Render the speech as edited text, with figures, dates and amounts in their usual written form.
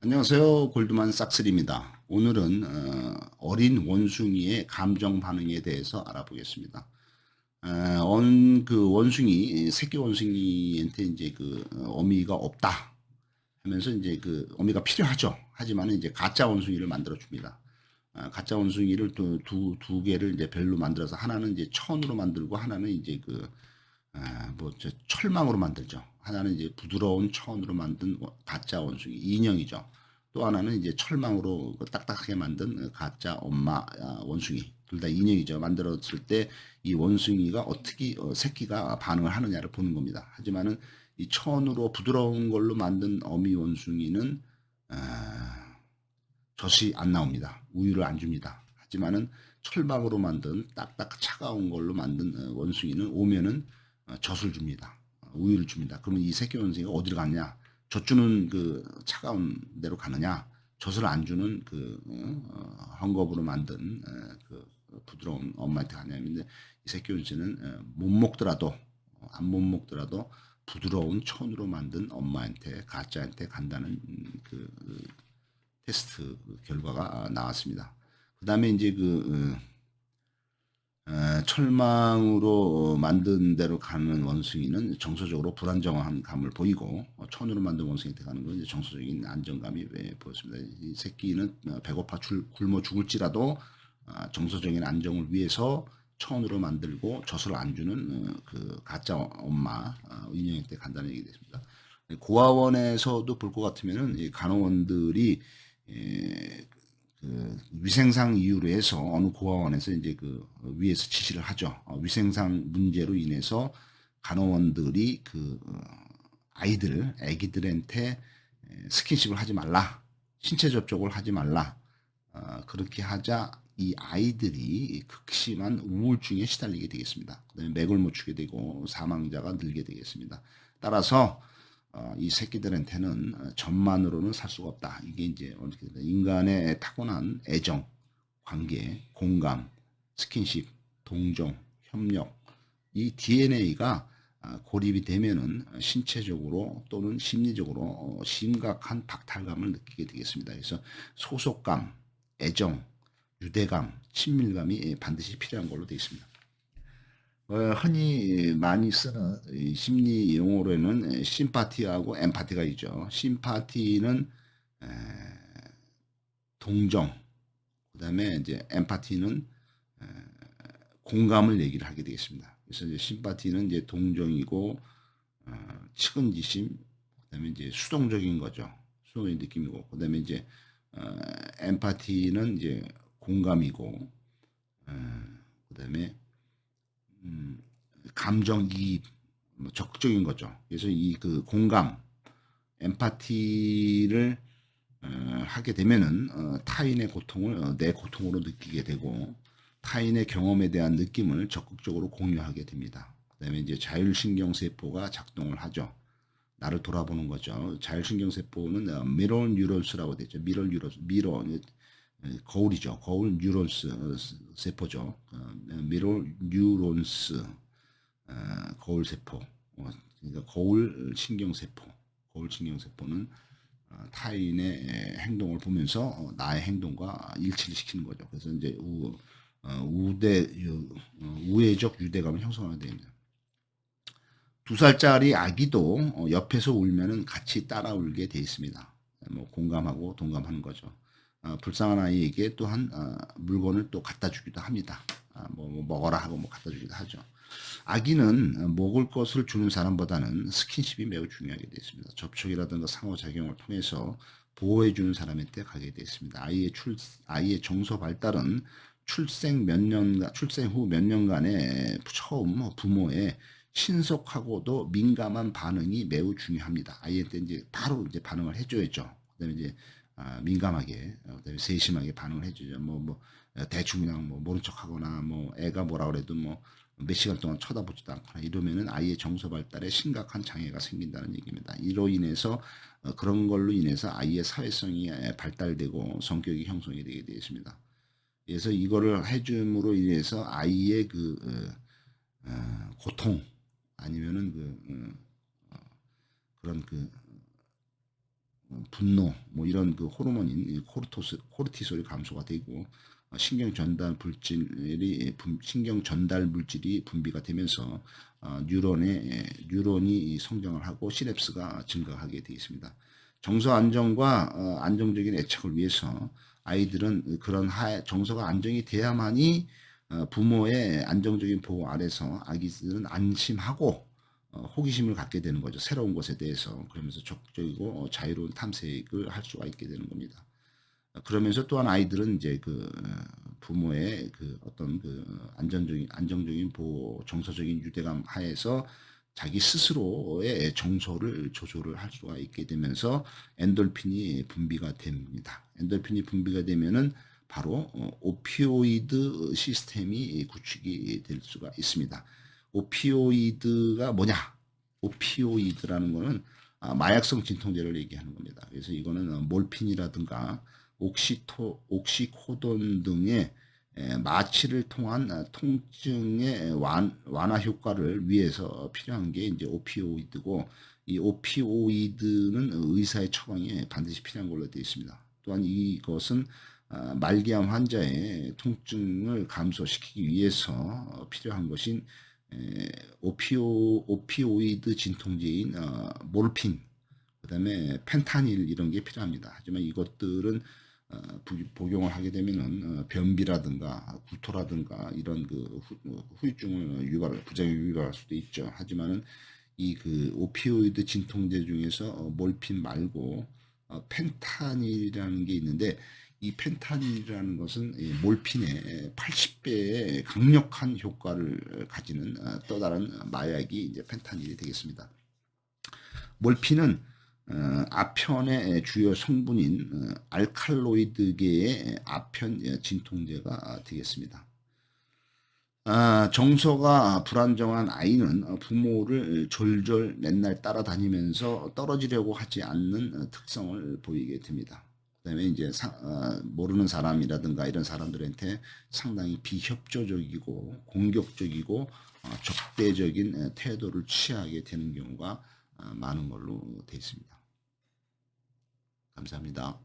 안녕하세요. 골드만 삭스입니다. 오늘은 어린 원숭이의 감정 반응에 대해서 알아보겠습니다. 원숭이 새끼 원숭이한테 이제 어미가 없다 하면서 이제 어미가 필요하죠. 하지만 이제 가짜 원숭이를 만들어 줍니다. 가짜 원숭이를 두 개를 이제 별로 만들어서 하나는 이제 천으로 만들고 하나는 이제 철망으로 만들죠. 하나는 이제 부드러운 천으로 만든 가짜 원숭이 인형이죠. 또 하나는 이제 철망으로 딱딱하게 만든 가짜 엄마 원숭이. 둘 다 인형이죠. 만들었을 때 이 원숭이가 어떻게 새끼가 반응을 하느냐를 보는 겁니다. 하지만은 이 천으로 부드러운 걸로 만든 어미 원숭이는 젖이 안 나옵니다. 우유를 안 줍니다. 하지만은 철망으로 만든 딱딱 차가운 걸로 만든 원숭이는 오면은 젖을 줍니다. 우유를 줍니다. 그러면 이 새끼 원숭이가 어디로 가느냐? 젖 주는 차가운 데로 가느냐? 젖을 안 주는 헝겊으로 만든 부드러운 엄마한테 가냐는데 이 새끼 원숭이는 못 먹더라도 안 못 먹더라도 부드러운 천으로 만든 엄마한테 가짜한테 간다는 테스트 결과가 나왔습니다. 그 다음에 이제 철망으로 만든 대로 가는 원숭이는 정서적으로 불안정한 감을 보이고 천으로 만든 원숭이한테 가는 건 이제 정서적인 안정감이 보였습니다. 이 새끼는 배고파 굶어 죽을지라도 정서적인 안정을 위해서 천으로 만들고 젖을 안 주는 가짜 엄마 인형한테 간다는 얘기 됐습니다. 고아원에서도 볼 것 같으면은 이 간호원들이 위생상 이유로 해서 어느 고아원에서 이제 위에서 지시를 하죠. 위생상 문제로 인해서 간호원들이 아기들한테 스킨십을 하지 말라, 신체 접촉을 하지 말라. 그렇게 하자 이 아이들이 극심한 우울증에 시달리게 되겠습니다. 그다음에 맥을 못 추게 되고 사망자가 늘게 되겠습니다. 따라서 이 새끼들한테는 젖만으로는 살 수가 없다. 이게 이제 어떻게 된다. 인간의 타고난 애정, 관계, 공감, 스킨십, 동정, 협력, 이 DNA가 고립이 되면은 신체적으로 또는 심리적으로 심각한 박탈감을 느끼게 되겠습니다. 그래서 소속감, 애정, 유대감, 친밀감이 반드시 필요한 걸로 되어 있습니다. 흔히 많이 쓰는 심리 용어로는 심파티하고 엠파티가 있죠. 심파티는 동정, 그다음에 이제 엠파티는 공감을 얘기를 하게 되겠습니다. 그래서 이제 심파티는 이제 동정이고 측은지심, 그다음에 이제 수동적인 거죠. 수동적인 느낌이고, 그다음에 이제 엠파티는 이제 공감이고, 그다음에 감정이입, 적극적인 거죠. 그래서 이 공감, 엠파티를 하게 되면은 타인의 고통을 내 고통으로 느끼게 되고 타인의 경험에 대한 느낌을 적극적으로 공유하게 됩니다. 그다음에 이제 자율신경 세포가 작동을 하죠. 나를 돌아보는 거죠. 자율신경 세포는 미러 뉴런스라고 되죠. 미러 거울이죠. 거울 뉴런스 세포죠. 미러 뉴런스 거울 세포. 그러니까 거울 신경 세포. 거울 신경 세포는 타인의 행동을 보면서 나의 행동과 일치를 시키는 거죠. 그래서 이제 우회적 유대감을 형성하게 됩니다. 2살짜리 아기도 옆에서 울면은 같이 따라 울게 돼 있습니다. 뭐 공감하고 동감하는 거죠. 불쌍한 아이에게 또한 물건을 또 갖다 주기도 합니다. 뭐 먹어라 하고 뭐 갖다 주기도 하죠. 아기는 먹을 것을 주는 사람보다는 스킨십이 매우 중요하게 되어 있습니다. 접촉이라든가 상호작용을 통해서 보호해주는 사람한테 가게 되어 있습니다. 아이의 정서 발달은 출생 후 몇 년간의 처음 부모의 신속하고도 민감한 반응이 매우 중요합니다. 아이한테 이제 바로 이제 반응을 해줘야죠. 그다음에 이제 민감하게, 그다음에 세심하게 반응을 해주죠. 대충 그냥 모른 척하거나 애가 뭐라 그래도 몇 시간 동안 쳐다보지도 않거나 이러면은 아이의 정서 발달에 심각한 장애가 생긴다는 얘기입니다. 이로 인해서 그런 걸로 인해서 아이의 사회성이 발달되고 성격이 형성이 되게 되어 있습니다. 그래서 이거를 해줌으로 인해서 아이의 고통 아니면은 그런 분노 뭐 이런 그 호르몬인 코르티솔이 감소가 되고 신경 전달 물질이 분비가 되면서 뉴런이 성장을 하고 시냅스가 증가하게 되어 있습니다. 정서 안정과 안정적인 애착을 위해서 아이들은 그런 정서가 안정이 돼야만이 부모의 안정적인 보호 아래서 아기들은 안심하고 호기심을 갖게 되는 거죠. 새로운 것에 대해서. 그러면서 적극적이고 자유로운 탐색을 할 수가 있게 되는 겁니다. 그러면서 또한 아이들은 이제 그 부모의 그 어떤 그 안정적인 보호, 정서적인 유대감 하에서 자기 스스로의 정서를 조절을 할 수가 있게 되면서 엔돌핀이 분비가 됩니다. 엔돌핀이 분비가 되면은 바로 오피오이드 시스템이 구축이 될 수가 있습니다. 오피오이드가 뭐냐? 오피오이드라는 거는 마약성 진통제를 얘기하는 겁니다. 그래서 이거는 몰핀이라든가 옥시코돈 등의 마취를 통한 통증의 완화 효과를 위해서 필요한 게 이제 오피오이드고, 이 오피오이드는 의사의 처방에 반드시 필요한 걸로 되어 있습니다. 또한 이것은 말기암 환자의 통증을 감소시키기 위해서 필요한 것인 오피오이드 진통제인 몰핀, 그 다음에 펜타닐 이런 게 필요합니다. 하지만 이것들은 복용을 하게 되면은 변비라든가 구토라든가 이런 그 후유증을 부작용을 유발할 수도 있죠. 하지만은 이 그 오피오이드 진통제 중에서 몰핀 말고 펜타닐이라는 게 있는데, 이 펜타닐이라는 것은 몰핀의 80배의 강력한 효과를 가지는 또 다른 마약이 이제 펜타닐이 되겠습니다. 몰핀은 아편의 주요 성분인 알칼로이드계의 아편 진통제가 되겠습니다. 정서가 불안정한 아이는 부모를 졸졸 맨날 따라다니면서 떨어지려고 하지 않는 특성을 보이게 됩니다. 그 다음에 이제 모르는 사람이라든가 이런 사람들한테 상당히 비협조적이고 공격적이고 적대적인 태도를 취하게 되는 경우가 많은 걸로 되어 있습니다. 감사합니다.